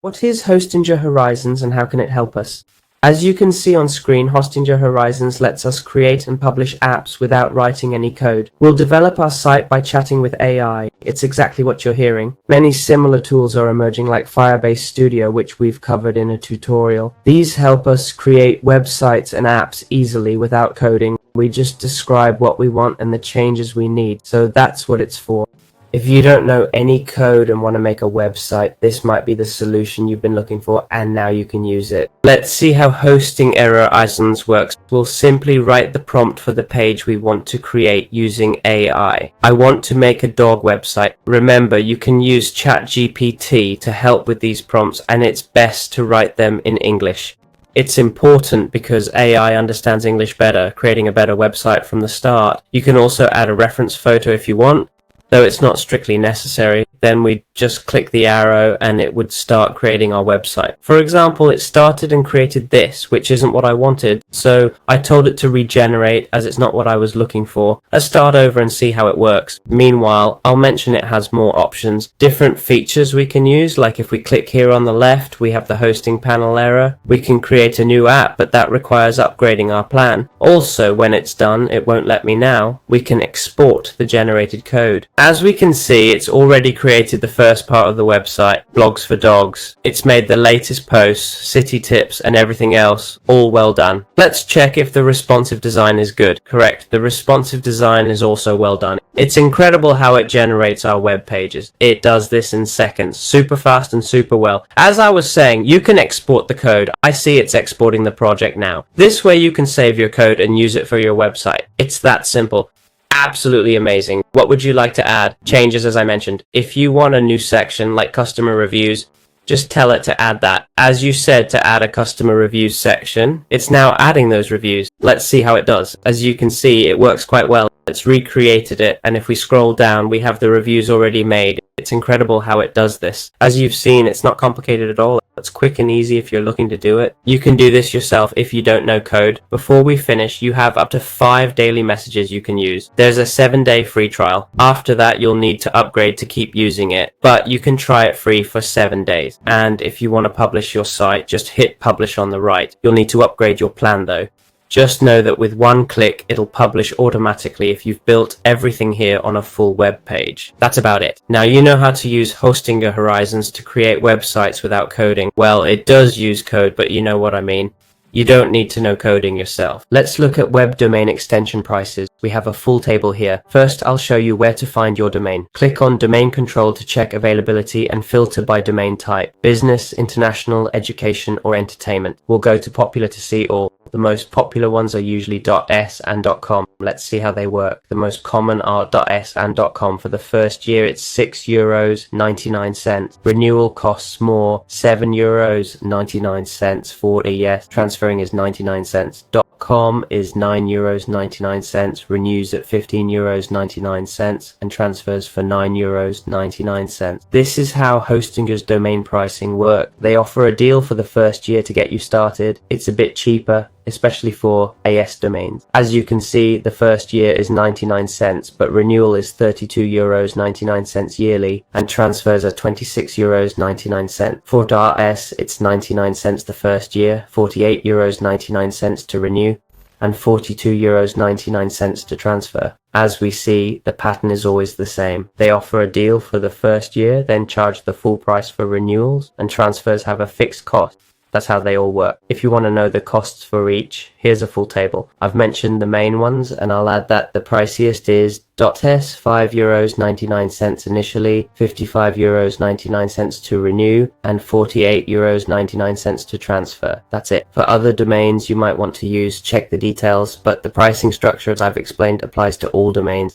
What is Hostinger Horizons and how can it help us? As you can see on screen, Hostinger Horizons lets us create and publish apps without writing any code. We'll develop our site by chatting with AI. It's exactly what you're hearing. Many similar tools are emerging like Firebase Studio, which we've covered in a tutorial. These help us create websites and apps easily without coding. We just describe what we want and the changes we need. So that's what it's for. If you don't know any code and want to make a website, this might be the solution you've been looking for, and now you can use it. Let's see how Hostinger Horizons works. We'll simply write the prompt for the page we want to create using AI. I want to make a dog website. Remember, you can use ChatGPT to help with these prompts, and it's best to write them in English. It's important because AI understands English better, creating a better website from the start. You can also add a reference photo if you want, though it's not strictly necessary. Then we just click the arrow and it would start creating our website. For example, it started and created this, which isn't what I wanted, so I told it to regenerate as it's not what I was looking for. Let's start over and see how it works. Meanwhile, I'll mention it has more options, different features we can use, like if we click here on the left, we have the hosting panel error. We can create a new app, but that requires upgrading our plan. Also, when it's done, it won't let me now. We can export the generated code. As we can see, it's already created the first part of the website, Blogs for Dogs. It's made the latest posts, city tips, and everything else. All well done. Let's check if the responsive design is good. Correct, the responsive design is also well done. It's incredible how it generates our web pages. It does this in seconds, super fast and super well. As I was saying, you can export the code. I see it's exporting the project now. This way you can save your code and use it for your website. It's that simple. Absolutely amazing. What would you like to add? Changes, as I mentioned. If you want a new section like customer reviews, just tell it to add that. As you said to add a customer reviews section, it's now adding those reviews. Let's see how it does. As you can see, it works quite well. It's recreated it, and if we scroll down, we have the reviews already made. It's incredible how it does this. As you've seen, it's not complicated at all. It's quick and easy if you're looking to do it. You can do this yourself if you don't know code. Before we finish, you have up to 5 daily messages you can use. There's a 7-day free trial. After that, you'll need to upgrade to keep using it, but you can try it free for 7 days. And if you want to publish your site, just hit publish on the right. You'll need to upgrade your plan though. Just know that with one click, it'll publish automatically if you've built everything here on a full web page. That's about it. Now you know how to use Hostinger Horizons to create websites without coding. Well, it does use code, but you know what I mean. You don't need to know coding yourself. Let's look at web domain extension prices. We have a full table here. First, I'll show you where to find your domain. Click on Domain Control to check availability and filter by domain type. Business, international, education, or entertainment. We'll go to popular to see all. The most popular ones are usually .s and .com. Let's see how they work. The most common are .s and .com. For the first year, it's €6.99. Renewal costs more, €7.99 for a year. Transferring is 99 cents. .com is €9.99, renews at €15.99, and transfers for €9.99. This is how Hostinger's domain pricing work. They offer a deal for the first year to get you started. It's a bit cheaper, especially for AS domains. As you can see, the first year is 99 cents, but renewal is €32.99 yearly, and transfers are €26.99. For .s, it's 99 cents the first year, €48.99 to renew, and €42.99 to transfer. As we see, the pattern is always the same. They offer a deal for the first year, then charge the full price for renewals, and transfers have a fixed cost. That's how they all work. If you want to know the costs for each, here's a full table. I've mentioned the main ones, and I'll add that the priciest is .s, €5.99 initially, €55.99 to renew, and €48.99 to transfer. That's it. For other domains you might want to use, check the details, but the pricing structure, as I've explained, applies to all domains.